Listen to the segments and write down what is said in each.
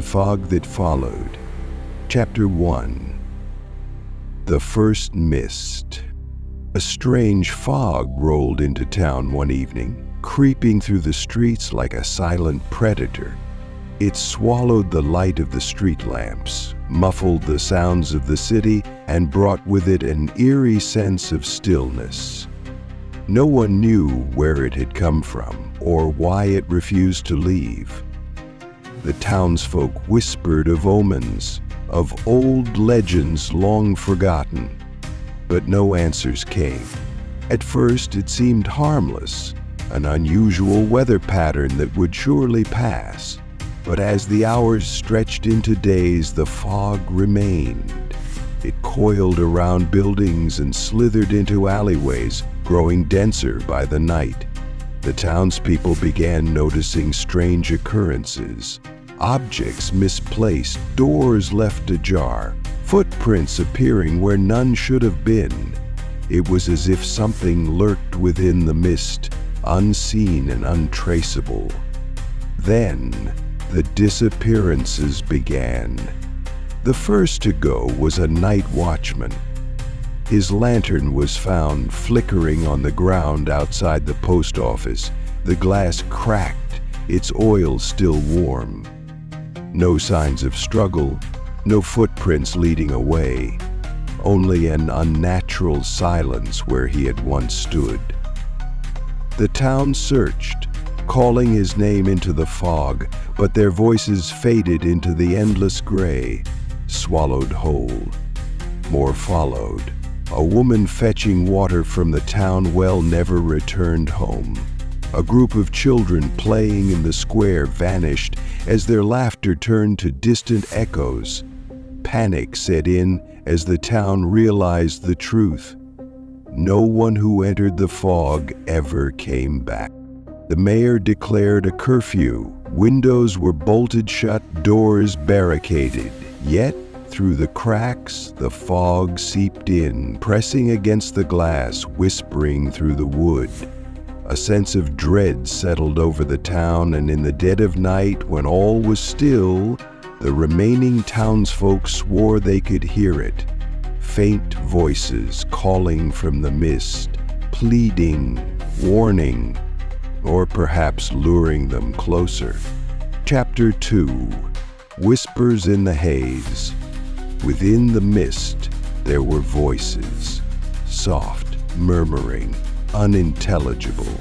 Fog That Followed. Chapter 1. The First Mist. A strange fog rolled into town one evening, creeping through the streets like a silent predator. It swallowed the light of the street lamps, muffled the sounds of the city, and brought with it an eerie sense of stillness. No one knew where it had come from or why it refused to leave. The townsfolk whispered of omens, of old legends long forgotten, but no answers came. At first it seemed harmless, an unusual weather pattern that would surely pass. But as the hours stretched into days, the fog remained. It coiled around buildings and slithered into alleyways, growing denser by the night. The townspeople began noticing strange occurrences. Objects misplaced, doors left ajar, footprints appearing where none should have been. It was as if something lurked within the mist, unseen and untraceable. Then, the disappearances began. The first to go was a night watchman. His lantern was found flickering on the ground outside the post office, the glass cracked, its oil still warm. No signs of struggle, no footprints leading away, only an unnatural silence where he had once stood. The town searched, calling his name into the fog, but their voices faded into the endless gray, swallowed whole. More followed. A woman fetching water from the town well never returned home. A group of children playing in the square vanished as their laughter turned to distant echoes. Panic set in as the town realized the truth. No one who entered the fog ever came back. The mayor declared a curfew. Windows were bolted shut, doors barricaded. Yet, through the cracks, the fog seeped in, pressing against the glass, whispering through the wood. A sense of dread settled over the town, and in the dead of night, when all was still, the remaining townsfolk swore they could hear it. Faint voices calling from the mist, pleading, warning, or perhaps luring them closer. Chapter 2. Whispers in the Haze. Within the mist, there were voices, soft, murmuring, unintelligible.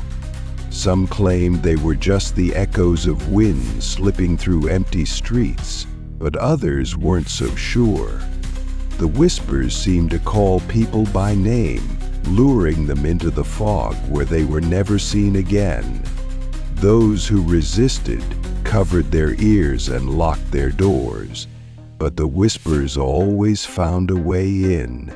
Some claimed they were just the echoes of wind slipping through empty streets, but others weren't so sure. The whispers seemed to call people by name, luring them into the fog where they were never seen again. Those who resisted covered their ears and locked their doors, but the whispers always found a way in.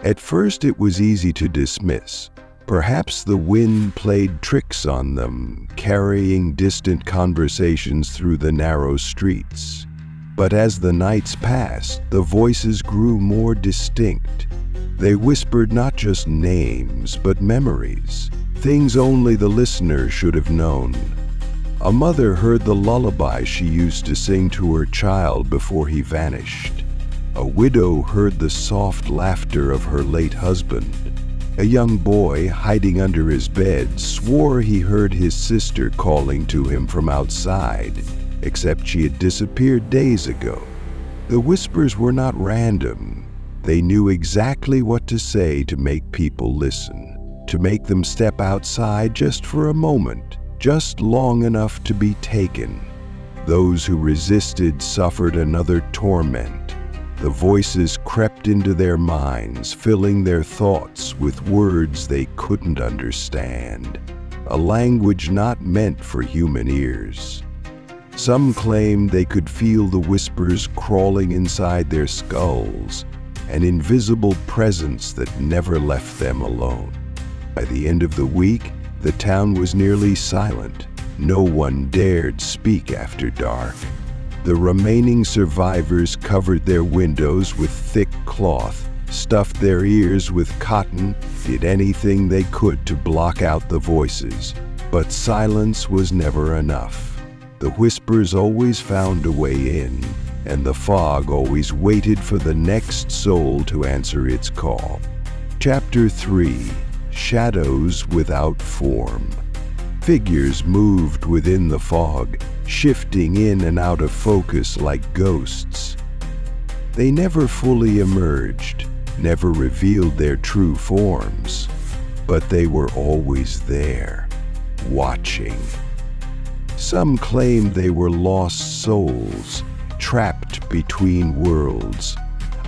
At first it was easy to dismiss. Perhaps the wind played tricks on them, carrying distant conversations through the narrow streets. But as the nights passed, the voices grew more distinct. They whispered not just names, but memories, things only the listener should have known. A mother heard the lullaby she used to sing to her child before he vanished. A widow heard the soft laughter of her late husband. A young boy, hiding under his bed, swore he heard his sister calling to him from outside, except she had disappeared days ago. The whispers were not random. They knew exactly what to say to make people listen, to make them step outside just for a moment, just long enough to be taken. Those who resisted suffered another torment. The voices crept into their minds, filling their thoughts with words they couldn't understand, a language not meant for human ears. Some claimed they could feel the whispers crawling inside their skulls, an invisible presence that never left them alone. By the end of the week, the town was nearly silent. No one dared speak after dark. The remaining survivors covered their windows with thick cloth, stuffed their ears with cotton, did anything they could to block out the voices. But silence was never enough. The whispers always found a way in, and the fog always waited for the next soul to answer its call. Chapter 3: Shadows Without Form. Figures moved within the fog, shifting in and out of focus like ghosts. They never fully emerged, never revealed their true forms, but they were always there, watching. Some claimed they were lost souls, trapped between worlds.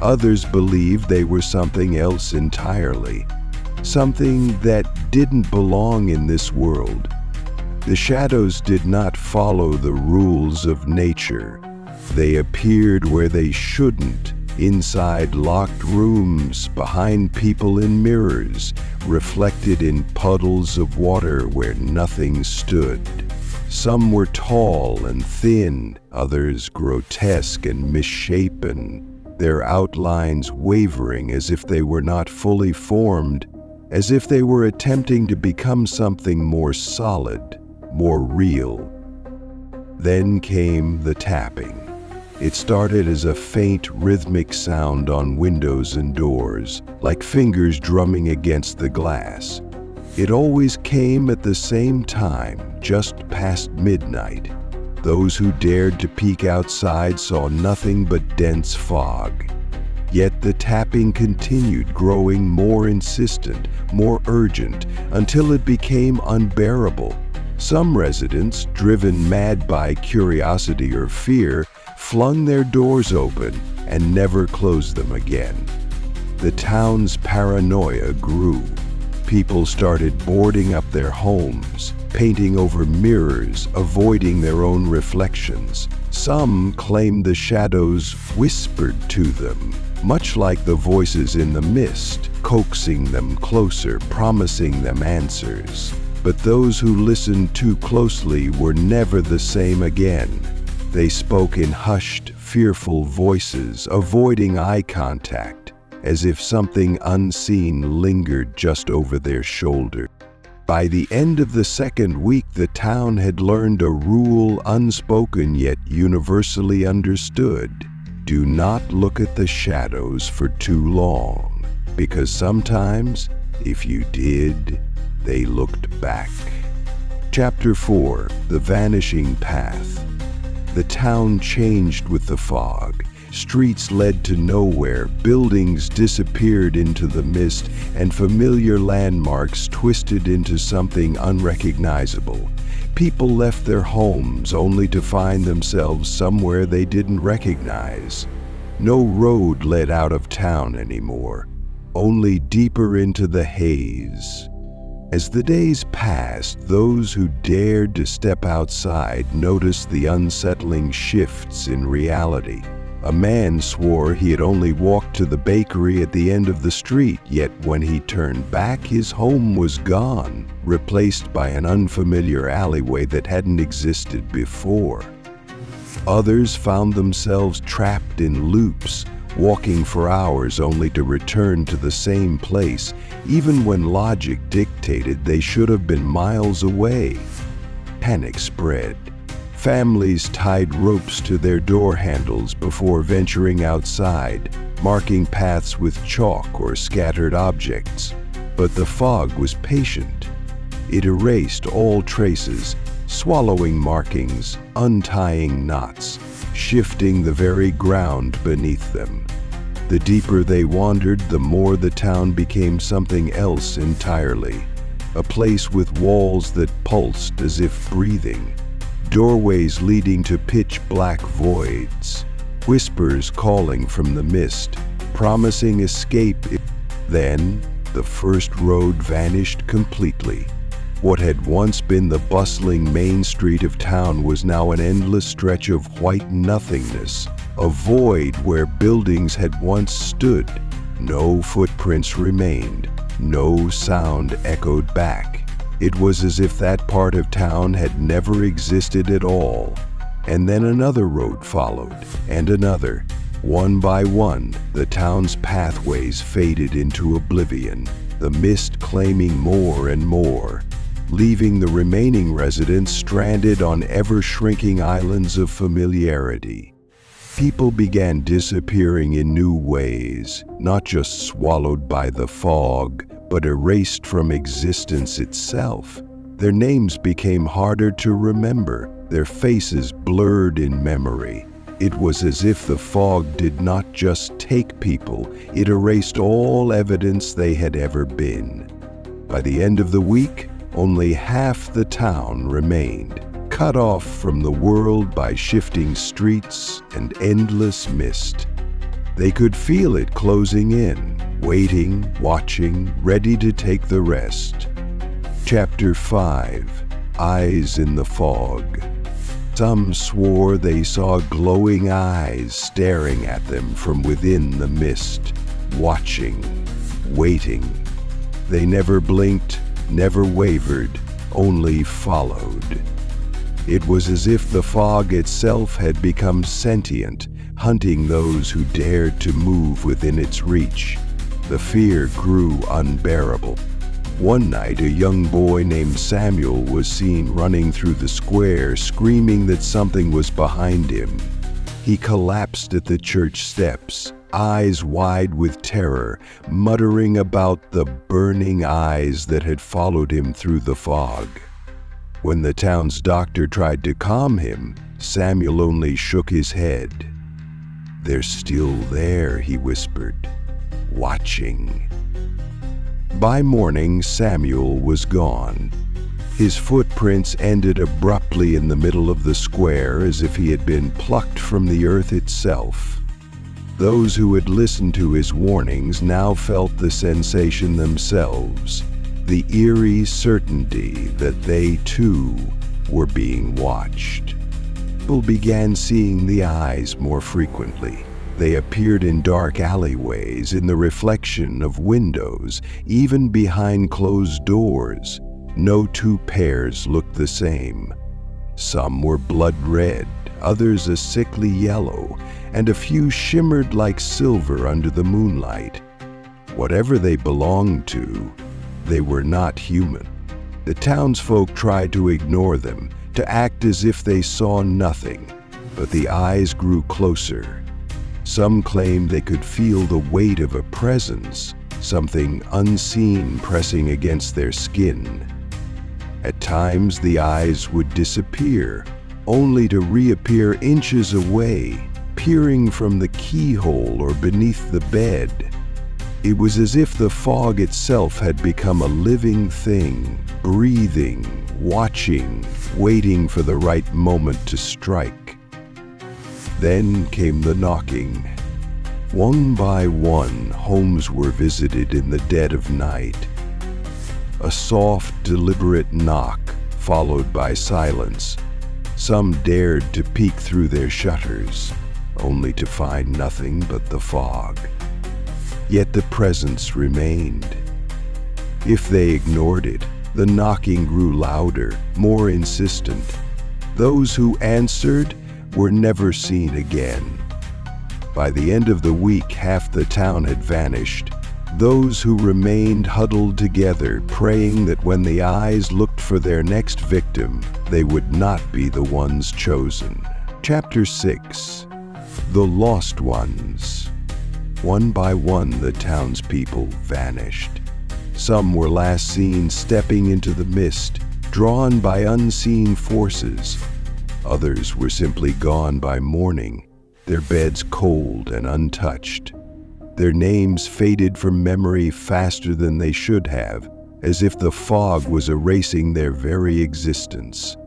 Others believed they were something else entirely, something that didn't belong in this world. The shadows did not follow the rules of nature. They appeared where they shouldn't, inside locked rooms, behind people in mirrors, reflected in puddles of water where nothing stood. Some were tall and thin, others grotesque and misshapen, their outlines wavering as if they were not fully formed, as if they were attempting to become something more solid, more real. Then came the tapping. It started as a faint, rhythmic sound on windows and doors, like fingers drumming against the glass. It always came at the same time, just past midnight. Those who dared to peek outside saw nothing but dense fog. Yet the tapping continued, growing more insistent, more urgent, until it became unbearable. Some residents, driven mad by curiosity or fear, flung their doors open and never closed them again. The town's paranoia grew. People started boarding up their homes, painting over mirrors, avoiding their own reflections. Some claimed the shadows whispered to them, much like the voices in the mist, coaxing them closer, promising them answers. But those who listened too closely were never the same again. They spoke in hushed, fearful voices, avoiding eye contact, as if something unseen lingered just over their shoulder. By the end of the second week, the town had learned a rule unspoken yet universally understood. Do not look at the shadows for too long, because sometimes, if you did, they looked back. Chapter 4: The Vanishing Path. The town changed with the fog. Streets led to nowhere, buildings disappeared into the mist, and familiar landmarks twisted into something unrecognizable. People left their homes only to find themselves somewhere they didn't recognize. No road led out of town anymore, only deeper into the haze. As the days passed, those who dared to step outside noticed the unsettling shifts in reality. A man swore he had only walked to the bakery at the end of the street, yet when he turned back, his home was gone, replaced by an unfamiliar alleyway that hadn't existed before. Others found themselves trapped in loops, walking for hours only to return to the same place, even when logic dictated they should have been miles away. Panic spread. Families tied ropes to their door handles before venturing outside, marking paths with chalk or scattered objects. But the fog was patient. It erased all traces, swallowing markings, untying knots, shifting the very ground beneath them. The deeper they wandered, the more the town became something else entirely. A place with walls that pulsed as if breathing. Doorways leading to pitch-black voids, whispers calling from the mist, promising escape. Then, the first road vanished completely. What had once been the bustling main street of town was now an endless stretch of white nothingness, a void where buildings had once stood. No footprints remained, no sound echoed back. It was as if that part of town had never existed at all. And then another road followed, and another. One by one, the town's pathways faded into oblivion, the mist claiming more and more. leaving the remaining residents stranded on ever-shrinking islands of familiarity. People began disappearing in new ways, not just swallowed by the fog, but erased from existence itself. Their names became harder to remember, their faces blurred in memory. It was as if the fog did not just take people, it erased all evidence they had ever been. By the end of the week, only half the town remained, cut off from the world by shifting streets and endless mist. They could feel it closing in, waiting, watching, ready to take the rest. Chapter 5: Eyes in the Fog. Some swore they saw glowing eyes staring at them from within the mist, watching, waiting. They never blinked, never wavered, only followed. It was as if the fog itself had become sentient, hunting those who dared to move within its reach. The fear grew unbearable. One night, a young boy named Samuel was seen running through the square, screaming that something was behind him. He collapsed at the church steps, eyes wide with terror, muttering about the burning eyes that had followed him through the fog. When the town's doctor tried to calm him, Samuel only shook his head. "They're still there," he whispered, "watching." By morning, Samuel was gone. His footprints ended abruptly in the middle of the square, as if he had been plucked from the earth itself. Those who had listened to his warnings now felt the sensation themselves, the eerie certainty that they too were being watched. People began seeing the eyes more frequently. They appeared in dark alleyways, in the reflection of windows, even behind closed doors. No two pairs looked the same. Some were blood red, others a sickly yellow, and a few shimmered like silver under the moonlight. Whatever they belonged to, they were not human. The townsfolk tried to ignore them, to act as if they saw nothing, but the eyes grew closer. Some claimed they could feel the weight of a presence, something unseen pressing against their skin. At times, the eyes would disappear, only to reappear inches away, peering from the keyhole or beneath the bed. It was as if the fog itself had become a living thing, breathing, watching, waiting for the right moment to strike. Then came the knocking. One by one, homes were visited in the dead of night. A soft, deliberate knock, followed by silence. Some dared to peek through their shutters, only to find nothing but the fog. Yet the presence remained. If they ignored it, the knocking grew louder, more insistent. Those who answered were never seen again. By the end of the week, half the town had vanished. Those who remained huddled together, praying that when the eyes looked for their next victim, they would not be the ones chosen. Chapter 6: The Lost Ones. One by one, the townspeople vanished. Some were last seen stepping into the mist, drawn by unseen forces. Others were simply gone by morning, their beds cold and untouched. Their names faded from memory faster than they should have, as if the fog was erasing their very existence.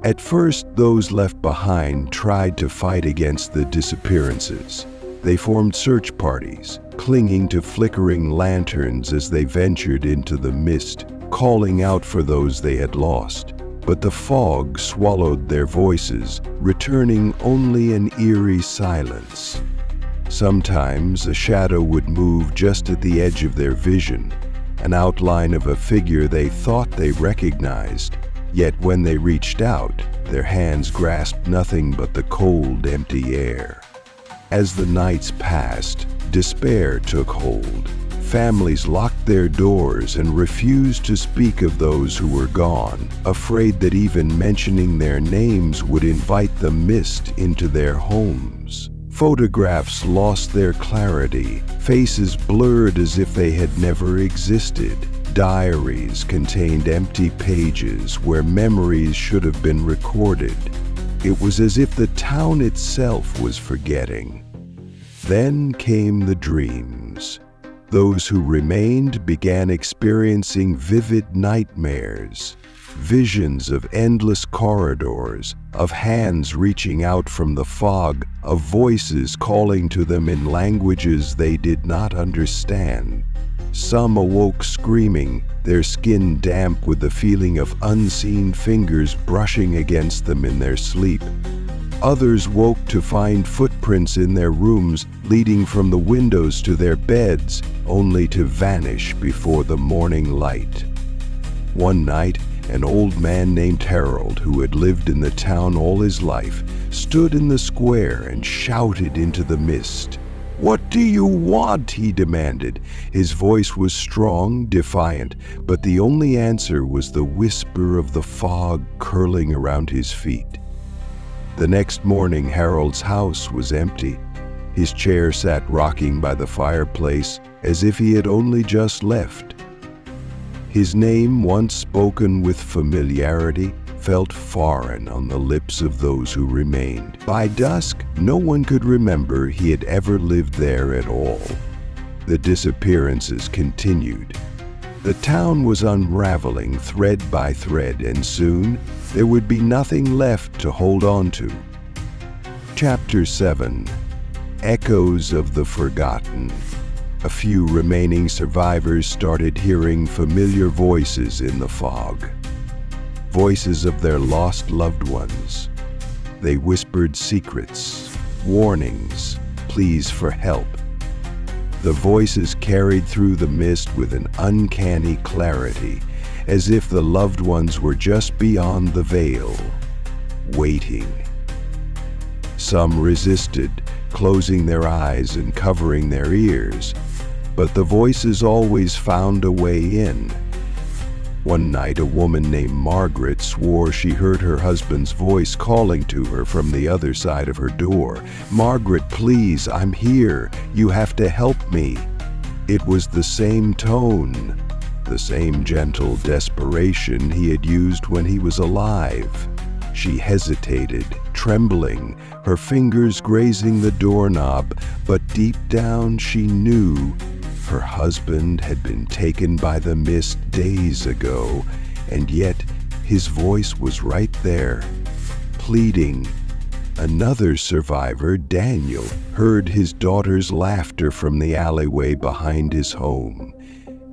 At first, those left behind tried to fight against the disappearances. They formed search parties, clinging to flickering lanterns as they ventured into the mist, calling out for those they had lost. But the fog swallowed their voices, returning only an eerie silence. Sometimes a shadow would move just at the edge of their vision, an outline of a figure they thought they recognized. Yet when they reached out, their hands grasped nothing but the cold, empty air. As the nights passed, despair took hold. Families locked locked their doors and refused to speak of those who were gone, afraid that even mentioning their names would invite the mist into their homes. Photographs lost their clarity, faces blurred as if they had never existed. Diaries contained empty pages where memories should have been recorded. It was as if the town itself was forgetting. Then came the dreams. Those who remained began experiencing vivid nightmares, visions of endless corridors, of hands reaching out from the fog, of voices calling to them in languages they did not understand. Some awoke screaming, their skin damp with the feeling of unseen fingers brushing against them in their sleep. Others woke to find footprints in their rooms leading from the windows to their beds, only to vanish before the morning light. One night, an old man named Harold, who had lived in the town all his life, stood in the square and shouted into the mist. "What do you want?" he demanded. His voice was strong, defiant, but the only answer was the whisper of the fog curling around his feet. The next morning, Harold's house was empty. His chair sat rocking by the fireplace, as if he had only just left. His name, once spoken with familiarity, felt foreign on the lips of those who remained. By dusk, no one could remember he had ever lived there at all. The disappearances continued. The town was unraveling thread by thread, and soon there would be nothing left to hold on to. Chapter 7. Echoes of the Forgotten. A few remaining survivors started hearing familiar voices in the fog. Voices of their lost loved ones. They whispered secrets, warnings, pleas for help. The voices carried through the mist with an uncanny clarity, as if the loved ones were just beyond the veil, waiting. Some resisted, closing their eyes and covering their ears, but the voices always found a way in. One night, a woman named Margaret swore she heard her husband's voice calling to her from the other side of her door. "Margaret, please, I'm here. You have to help me." It was the same tone, the same gentle desperation he had used when he was alive. She hesitated, trembling, her fingers grazing the doorknob, but deep down she knew her husband had been taken by the mist days ago, and yet his voice was right there, pleading. Another survivor, Daniel, heard his daughter's laughter from the alleyway behind his home.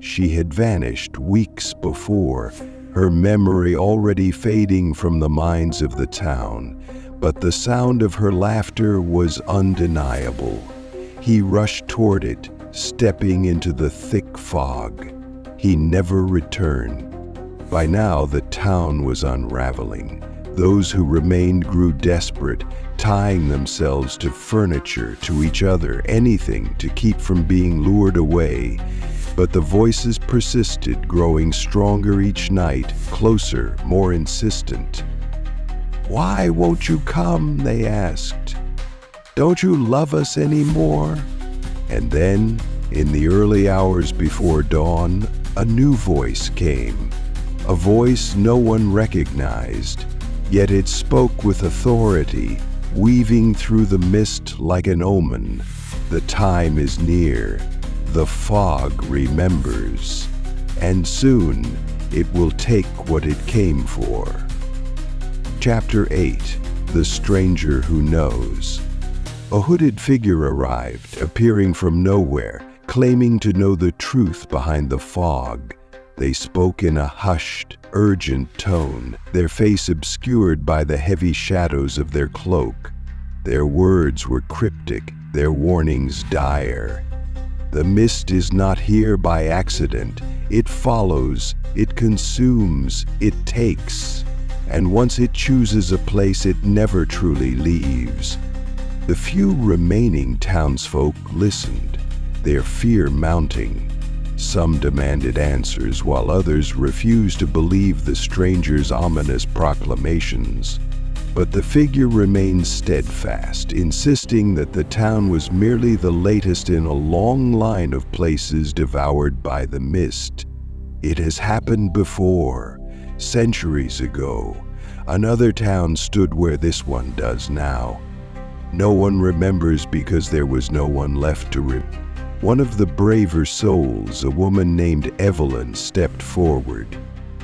She had vanished weeks before, her memory already fading from the minds of the town, but the sound of her laughter was undeniable. He rushed toward it, stepping into the thick fog. He never returned. By now, the town was unraveling. Those who remained grew desperate, tying themselves to furniture, to each other, anything to keep from being lured away. But the voices persisted, growing stronger each night, closer, more insistent. "Why won't you come?" they asked. "Don't you love us anymore?" And then, in the early hours before dawn, a new voice came. A voice no one recognized, yet it spoke with authority, weaving through the mist like an omen. The time is near. The fog remembers. And soon, it will take what it came for. Chapter 8. The Stranger Who Knows. A hooded figure arrived, appearing from nowhere, claiming to know the truth behind the fog. They spoke in a hushed, urgent tone, their face obscured by the heavy shadows of their cloak. Their words were cryptic, their warnings dire. The mist is not here by accident. It follows, it consumes, it takes. And once it chooses a place, it never truly leaves. The few remaining townsfolk listened, their fear mounting. Some demanded answers, while others refused to believe the stranger's ominous proclamations. But the figure remained steadfast, insisting that the town was merely the latest in a long line of places devoured by the mist. It has happened before, centuries ago. Another town stood where this one does now. No one remembers because there was no one left to remember. One of the braver souls, a woman named Evelyn, stepped forward.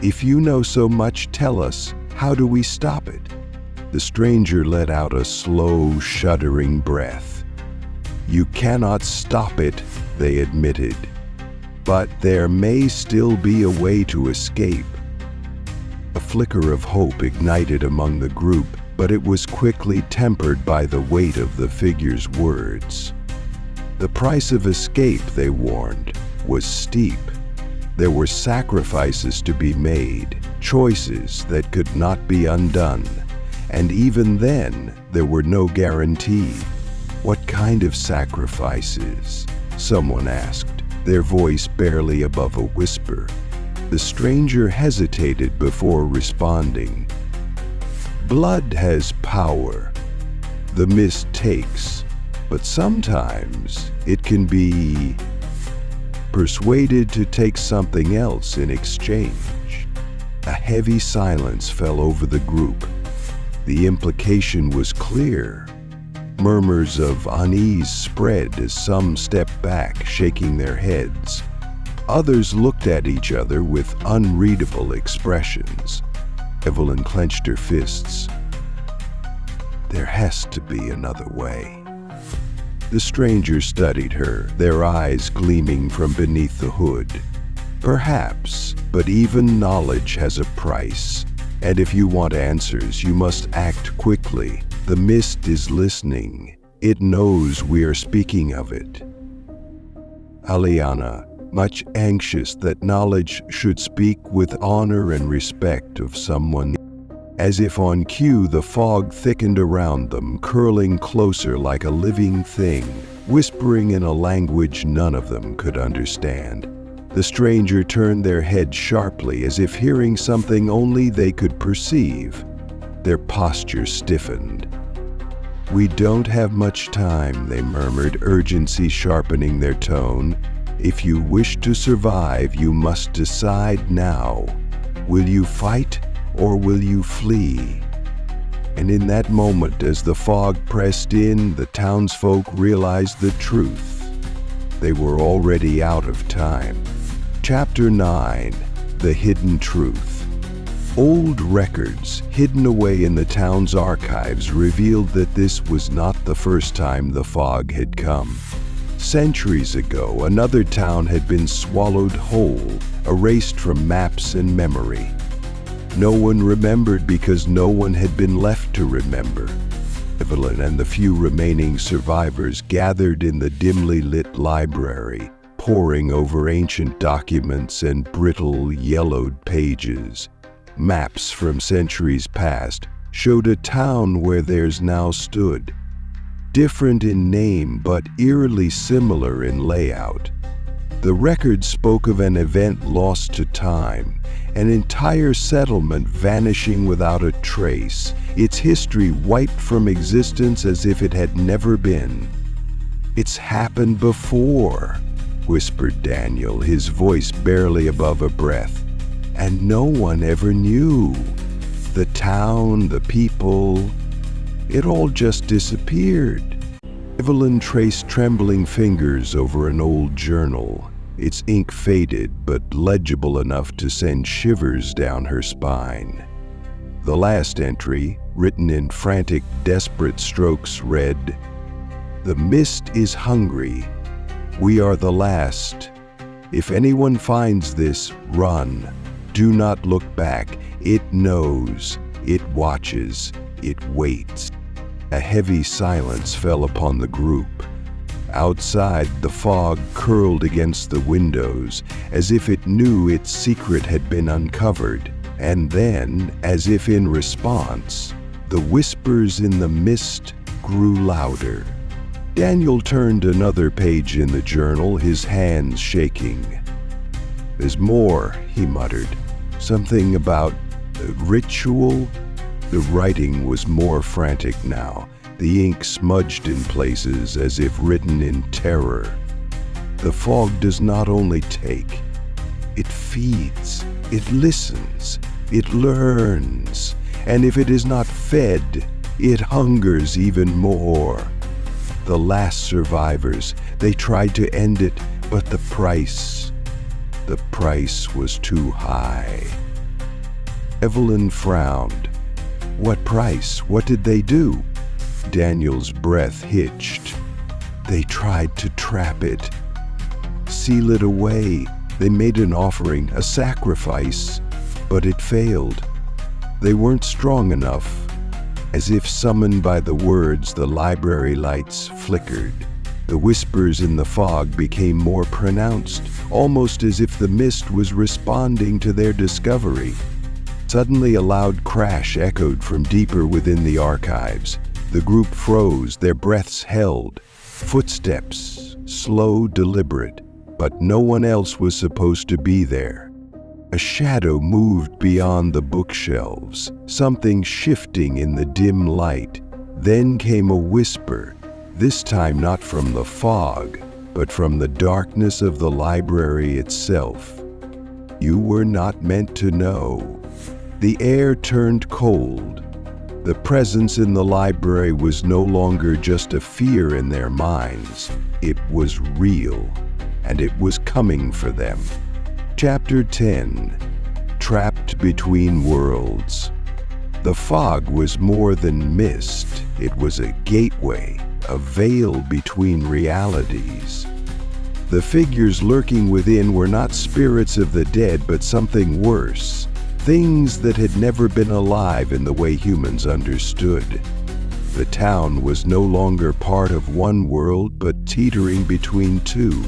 "If you know so much, tell us, how do we stop it?" The stranger let out a slow, shuddering breath. "You cannot stop it," they admitted. "But there may still be a way to escape." A flicker of hope ignited among the group, but it was quickly tempered by the weight of the figure's words. The price of escape, they warned, was steep. There were sacrifices to be made, choices that could not be undone. And even then, there were no guarantee. "What kind of sacrifices?" someone asked, their voice barely above a whisper. The stranger hesitated before responding. "Blood has power. The mist takes. But sometimes it can be persuaded to take something else in exchange." A heavy silence fell over the group. The implication was clear. Murmurs of unease spread as some stepped back, shaking their heads. Others looked at each other with unreadable expressions. Evelyn clenched her fists. "There has to be another way." The stranger studied her, their eyes gleaming from beneath the hood. "Perhaps, but even knowledge has a price. And if you want answers, you must act quickly. The mist is listening. It knows we are speaking of it." Aliana, much anxious that knowledge should speak with honor and respect of someone. As if on cue, the fog thickened around them, curling closer like a living thing, whispering in a language none of them could understand. The stranger turned their head sharply, as if hearing something only they could perceive. Their posture stiffened. "We don't have much time," they murmured, urgency sharpening their tone. "If you wish to survive, you must decide now. Will you fight? Or will you flee?" And in that moment, as the fog pressed in, the townsfolk realized the truth. They were already out of time. Chapter 9: The Hidden Truth. Old records, hidden away in the town's archives, revealed that this was not the first time the fog had come. Centuries ago, another town had been swallowed whole, erased from maps and memory. No one remembered because no one had been left to remember. Evelyn and the few remaining survivors gathered in the dimly lit library, poring over ancient documents and brittle, yellowed pages. Maps from centuries past showed a town where theirs now stood. Different in name, but eerily similar in layout. The record spoke of an event lost to time, an entire settlement vanishing without a trace, its history wiped from existence as if it had never been. "It's happened before," whispered Daniel, his voice barely above a breath. "And no one ever knew. The town, the people, it all just disappeared." Evelyn traced trembling fingers over an old journal. Its ink faded, but legible enough to send shivers down her spine. The last entry, written in frantic, desperate strokes, read, "The mist is hungry. We are the last. If anyone finds this, run. Do not look back. It knows. It watches. It waits." A heavy silence fell upon the group. Outside, the fog curled against the windows, as if it knew its secret had been uncovered. And then, as if in response, the whispers in the mist grew louder. Daniel turned another page in the journal, his hands shaking. "There's more," he muttered. "Something about ritual?" The writing was more frantic now, the ink smudged in places as if written in terror. The fog does not only take, it feeds, it listens, it learns, and if it is not fed, it hungers even more. The last survivors, they tried to end it, but the price was too high. Evelyn frowned. What price? What did they do? Daniel's breath hitched. They tried to trap it, seal it away. They made an offering, a sacrifice, but it failed. They weren't strong enough. As if summoned by the words, the library lights flickered. The whispers in the fog became more pronounced, almost as if the mist was responding to their discovery. Suddenly a loud crash echoed from deeper within the archives. The group froze, their breaths held. Footsteps, slow, deliberate, but no one else was supposed to be there. A shadow moved beyond the bookshelves, something shifting in the dim light. Then came a whisper, this time not from the fog, but from the darkness of the library itself. "You were not meant to know." The air turned cold. The presence in the library was no longer just a fear in their minds. It was real, and it was coming for them. Chapter 10. Trapped Between Worlds. The fog was more than mist. It was a gateway, a veil between realities. The figures lurking within were not spirits of the dead, but something worse. Things that had never been alive in the way humans understood. The town was no longer part of one world, but teetering between two.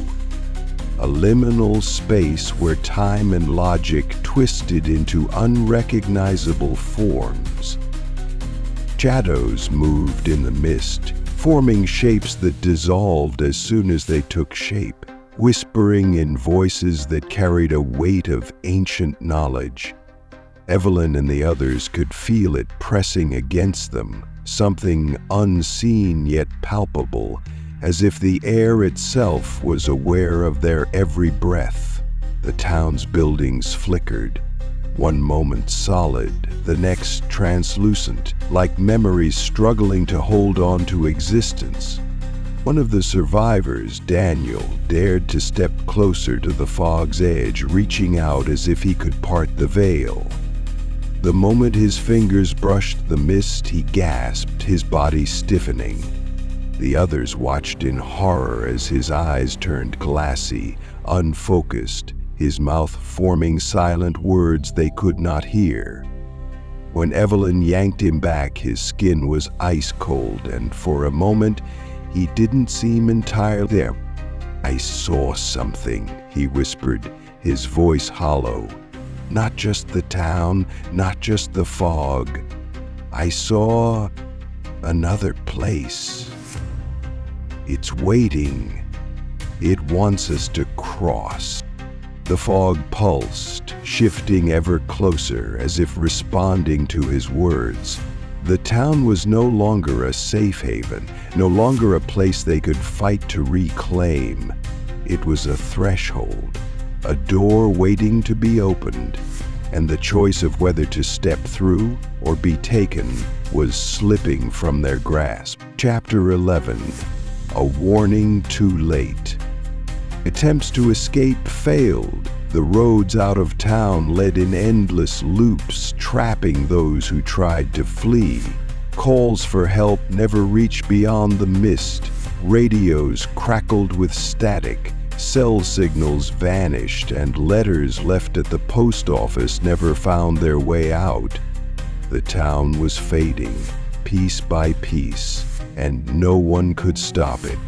A liminal space where time and logic twisted into unrecognizable forms. Shadows moved in the mist, forming shapes that dissolved as soon as they took shape, whispering in voices that carried a weight of ancient knowledge. Evelyn and the others could feel it pressing against them, something unseen yet palpable, as if the air itself was aware of their every breath. The town's buildings flickered, one moment solid, the next translucent, like memories struggling to hold on to existence. One of the survivors, Daniel, dared to step closer to the fog's edge, reaching out as if he could part the veil. The moment his fingers brushed the mist, he gasped, his body stiffening. The others watched in horror as his eyes turned glassy, unfocused, his mouth forming silent words they could not hear. When Evelyn yanked him back, his skin was ice cold, and for a moment, he didn't seem entirely there. "I saw something," he whispered, his voice hollow. "Not just the town, not just the fog. I saw another place. It's waiting. It wants us to cross." The fog pulsed, shifting ever closer as if responding to his words. The town was no longer a safe haven, no longer a place they could fight to reclaim. It was a threshold, a door waiting to be opened, and the choice of whether to step through or be taken was slipping from their grasp. Chapter 11. A warning too late. Attempts to escape failed. The roads out of town led in endless loops, trapping those who tried to flee. Calls for help never reached beyond the mist. Radios crackled with static. Cell signals vanished, and letters left at the post office never found their way out. The town was fading, piece by piece, and no one could stop it.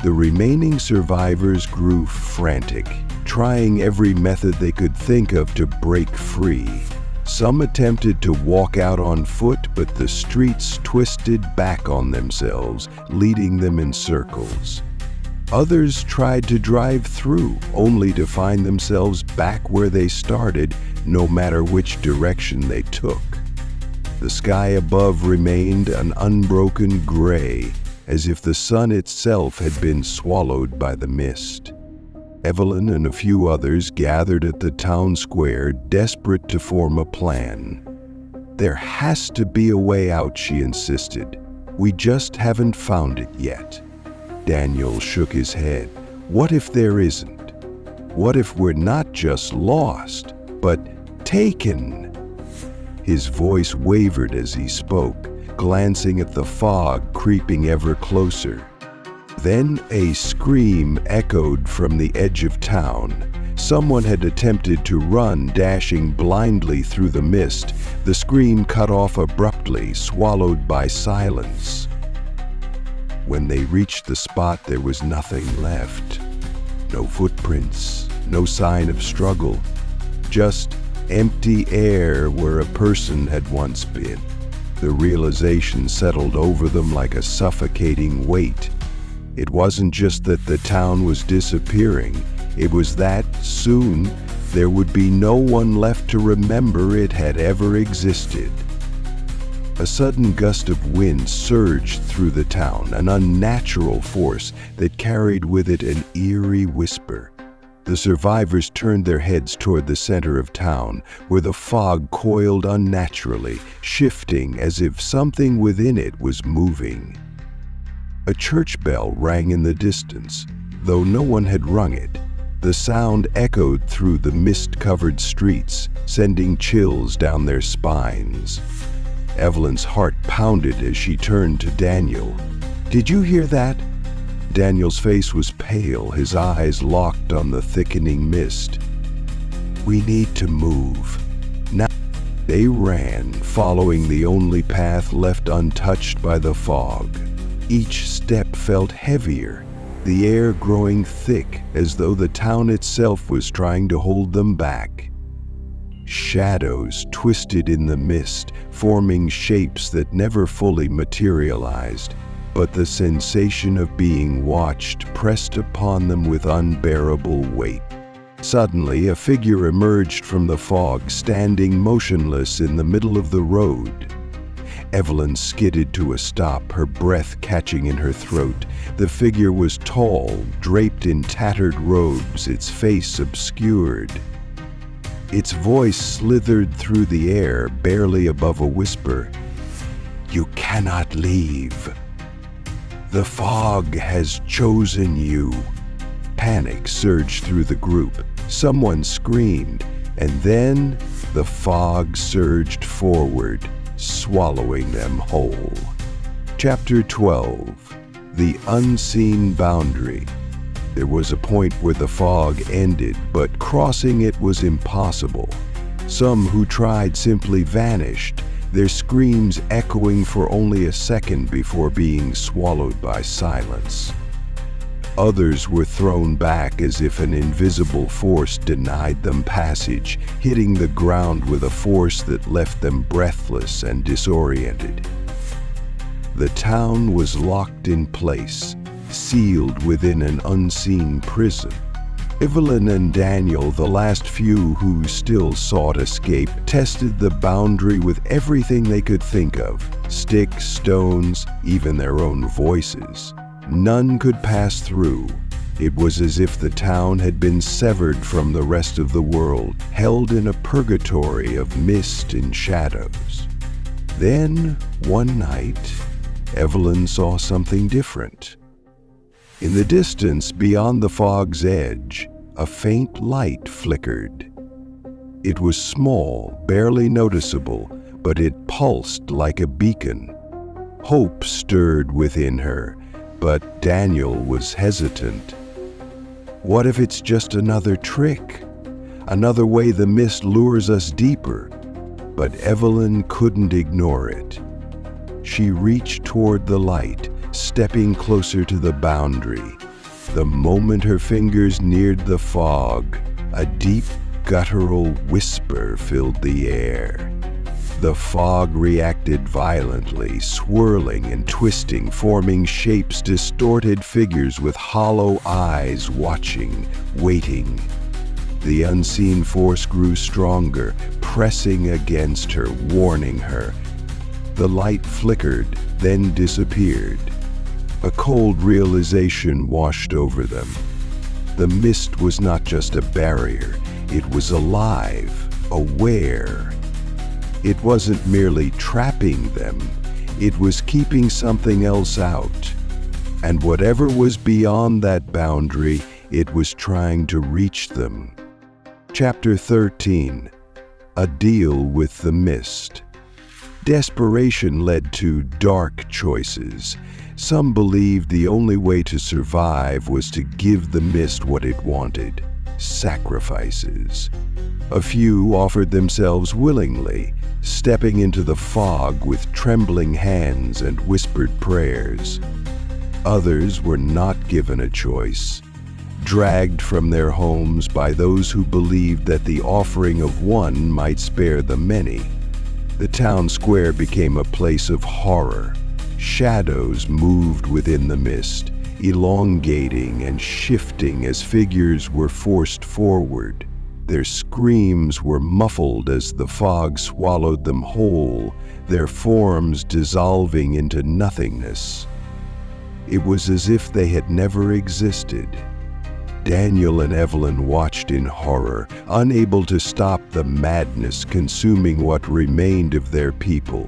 The remaining survivors grew frantic, trying every method they could think of to break free. Some attempted to walk out on foot, but the streets twisted back on themselves, leading them in circles. Others tried to drive through, only to find themselves back where they started, no matter which direction they took. The sky above remained an unbroken gray, as if the sun itself had been swallowed by the mist. Evelyn and a few others gathered at the town square, desperate to form a plan. "There has to be a way out," she insisted. "We just haven't found it yet." Daniel shook his head. "What if there isn't? What if we're not just lost, but taken?" His voice wavered as he spoke, glancing at the fog creeping ever closer. Then a scream echoed from the edge of town. Someone had attempted to run, dashing blindly through the mist. The scream cut off abruptly, swallowed by silence. When they reached the spot, there was nothing left. No footprints, no sign of struggle, just empty air where a person had once been. The realization settled over them like a suffocating weight. It wasn't just that the town was disappearing, it was that, soon, there would be no one left to remember it had ever existed. A sudden gust of wind surged through the town, an unnatural force that carried with it an eerie whisper. The survivors turned their heads toward the center of town, where the fog coiled unnaturally, shifting as if something within it was moving. A church bell rang in the distance, though no one had rung it. The sound echoed through the mist-covered streets, sending chills down their spines. Evelyn's heart pounded as she turned to Daniel. "Did you hear that?" Daniel's face was pale, his eyes locked on the thickening mist. "We need to move. Now." They ran, following the only path left untouched by the fog. Each step felt heavier, the air growing thick as though the town itself was trying to hold them back. Shadows twisted in the mist, forming shapes that never fully materialized, but the sensation of being watched pressed upon them with unbearable weight. Suddenly, a figure emerged from the fog, standing motionless in the middle of the road. Evelyn skidded to a stop, her breath catching in her throat. The figure was tall, draped in tattered robes, its face obscured. Its voice slithered through the air, barely above a whisper. "You cannot leave. The fog has chosen you." Panic surged through the group. Someone screamed, and then the fog surged forward, swallowing them whole. Chapter 12. The Unseen Boundary. There was a point where the fog ended, but crossing it was impossible. Some who tried simply vanished, their screams echoing for only a second before being swallowed by silence. Others were thrown back as if an invisible force denied them passage, hitting the ground with a force that left them breathless and disoriented. The town was locked in place, sealed within an unseen prison. Evelyn and Daniel, the last few who still sought escape, tested the boundary with everything they could think of: sticks, stones, even their own voices. None could pass through. It was as if the town had been severed from the rest of the world, held in a purgatory of mist and shadows. Then, one night, Evelyn saw something different. In the distance, beyond the fog's edge, a faint light flickered. It was small, barely noticeable, but it pulsed like a beacon. Hope stirred within her, but Daniel was hesitant. What if it's just another trick? Another way the mist lures us deeper? But Evelyn couldn't ignore it. She reached toward the light, stepping closer to the boundary. The moment her fingers neared the fog, a deep, guttural whisper filled the air. The fog reacted violently, swirling and twisting, forming shapes, distorted figures with hollow eyes, watching, waiting. The unseen force grew stronger, pressing against her, warning her. The light flickered, then disappeared. A cold realization washed over them. The mist was not just a barrier, it was alive, aware. It wasn't merely trapping them, it was keeping something else out. And whatever was beyond that boundary, it was trying to reach them. Chapter 13. A Deal with the Mist. Desperation led to dark choices. Some believed the only way to survive was to give the mist what it wanted, sacrifices. A few offered themselves willingly, stepping into the fog with trembling hands and whispered prayers. Others were not given a choice, dragged from their homes by those who believed that the offering of one might spare the many. The town square became a place of horror. Shadows moved within the mist, elongating and shifting as figures were forced forward. Their screams were muffled as the fog swallowed them whole, their forms dissolving into nothingness. It was as if they had never existed. Daniel and Evelyn watched in horror, unable to stop the madness consuming what remained of their people.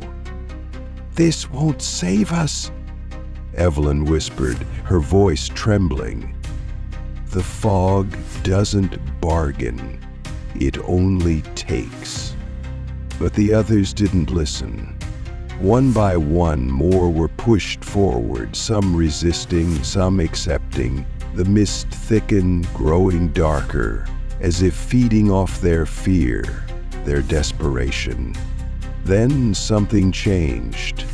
"This won't save us," Evelyn whispered, her voice trembling. "The fog doesn't bargain, it only takes." But the others didn't listen. One by one, more were pushed forward, some resisting, some accepting. The mist thickened, growing darker, as if feeding off their fear, their desperation. Then something changed.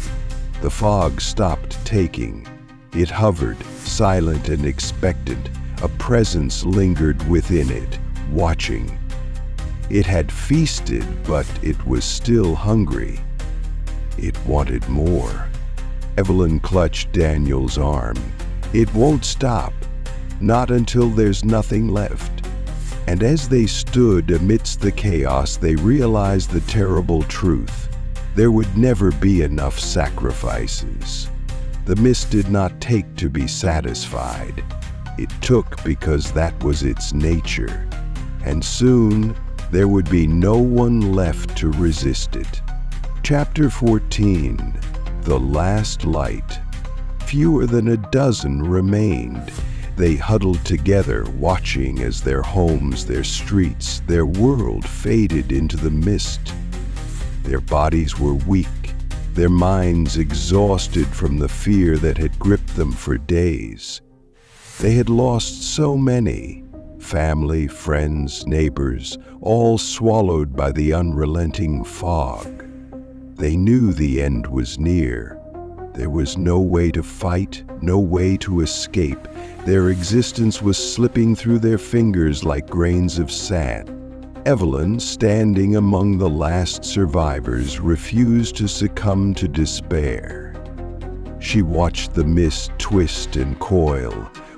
The fog stopped taking. It hovered, silent and expectant. A presence lingered within it, watching. It had feasted, but it was still hungry. It wanted more. Evelyn clutched Daniel's arm. "It won't stop. Not until there's nothing left." And as they stood amidst the chaos, they realized the terrible truth. There would never be enough sacrifices. The mist did not take to be satisfied. It took because that was its nature. And soon, there would be no one left to resist it. Chapter 14. The Last Light. Fewer than a dozen remained. They huddled together, watching as their homes, their streets, their world faded into the mist. Their bodies were weak, their minds exhausted from the fear that had gripped them for days. They had lost so many, family, friends, neighbors, all swallowed by the unrelenting fog. They knew the end was near. There was no way to fight, no way to escape. Their existence was slipping through their fingers like grains of sand. Evelyn, standing among the last survivors, refused to succumb to despair. She watched the mist twist and coil,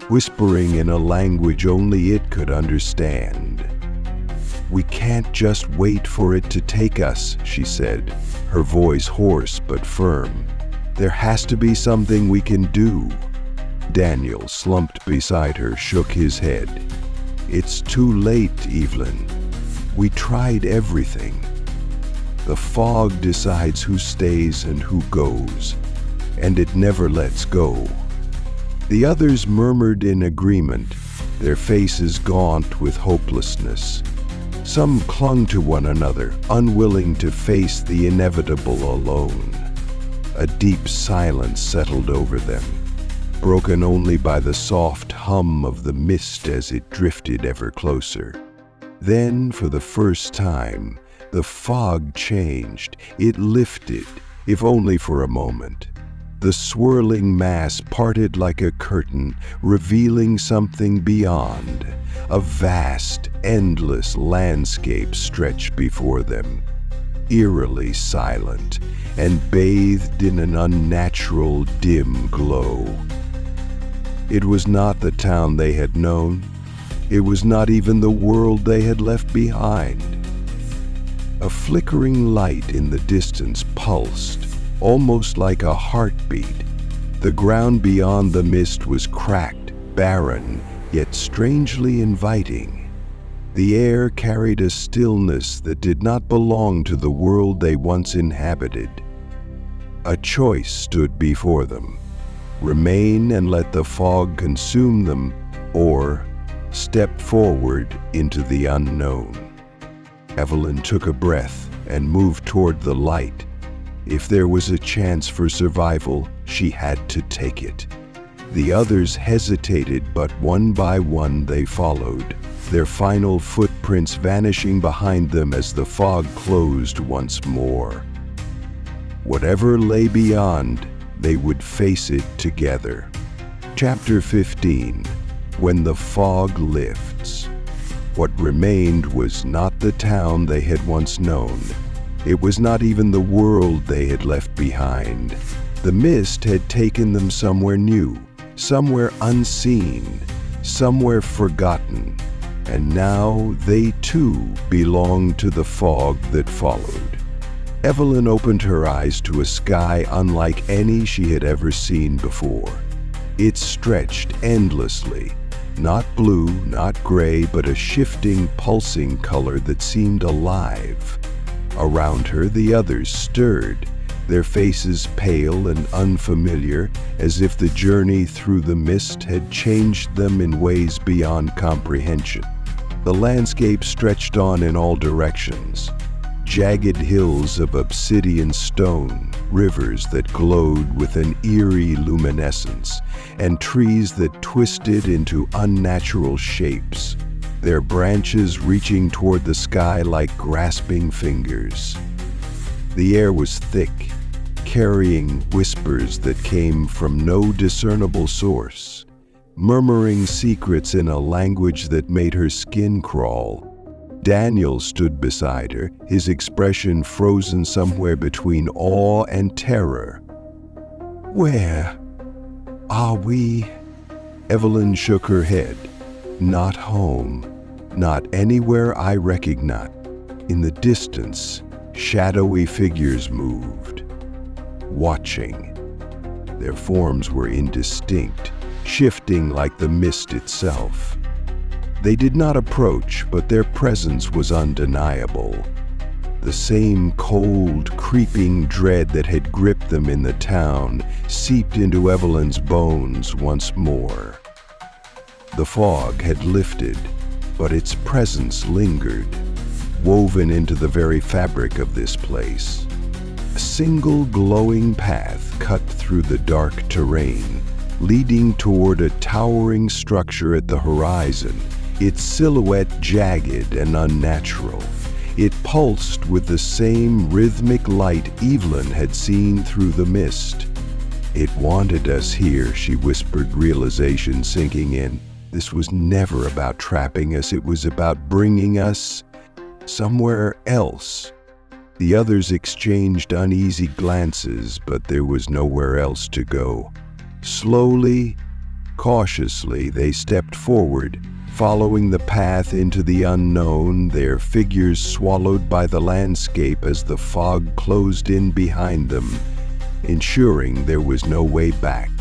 whispering in a language only it could understand. "We can't just wait for it to take us," she said, her voice hoarse but firm. "There has to be something we can do." Daniel, slumped beside her, shook his head. "It's too late, Evelyn. We tried everything. The fog decides who stays and who goes, and it never lets go." The others murmured in agreement, their faces gaunt with hopelessness. Some clung to one another, unwilling to face the inevitable alone. A deep silence settled over them, broken only by the soft hum of the mist as it drifted ever closer. Then, for the first time, the fog changed. It lifted, if only for a moment. The swirling mass parted like a curtain, revealing something beyond. A vast, endless landscape stretched before them. eerily silent and bathed in an unnatural, dim glow. It was not the town they had known. It was not even the world they had left behind. A flickering light in the distance pulsed, almost like a heartbeat. The ground beyond the mist was cracked, barren, yet strangely inviting. The air carried a stillness that did not belong to the world they once inhabited. A choice stood before them: remain and let the fog consume them, or step forward into the unknown. Evelyn took a breath and moved toward the light. If there was a chance for survival, she had to take it. The others hesitated, but one by one they followed, their final footprints vanishing behind them as the fog closed once more. Whatever lay beyond, they would face it together. Chapter 15. When the fog lifts. What remained was not the town they had once known. It was not even the world they had left behind. The mist had taken them somewhere new, somewhere unseen, somewhere forgotten, and now they too belonged to the fog that followed. Evelyn opened her eyes to a sky unlike any she had ever seen before. It stretched endlessly, not blue, not gray, but a shifting, pulsing color that seemed alive. Around her, the others stirred, their faces pale and unfamiliar, as if the journey through the mist had changed them in ways beyond comprehension. The landscape stretched on in all directions. Jagged hills of obsidian stone, rivers that glowed with an eerie luminescence, and trees that twisted into unnatural shapes, their branches reaching toward the sky like grasping fingers. The air was thick, carrying whispers that came from no discernible source, murmuring secrets in a language that made her skin crawl. Daniel stood beside her, his expression frozen somewhere between awe and terror. "Where are we?" Evelyn shook her head. "Not home, not anywhere I recognize." In the distance, shadowy figures moved, watching. Their forms were indistinct, shifting like the mist itself. They did not approach, but their presence was undeniable. The same cold, creeping dread that had gripped them in the town seeped into Evelyn's bones once more. The fog had lifted, but its presence lingered, woven into the very fabric of this place. A single glowing path cut through the dark terrain, leading toward a towering structure at the horizon, its silhouette jagged and unnatural. It pulsed with the same rhythmic light Evelyn had seen through the mist. "It wanted us here," she whispered, realization sinking in. This was never about trapping us, it was about bringing us somewhere else. The others exchanged uneasy glances, but there was nowhere else to go. Slowly, cautiously, they stepped forward, following the path into the unknown, their figures swallowed by the landscape as the fog closed in behind them, ensuring there was no way back.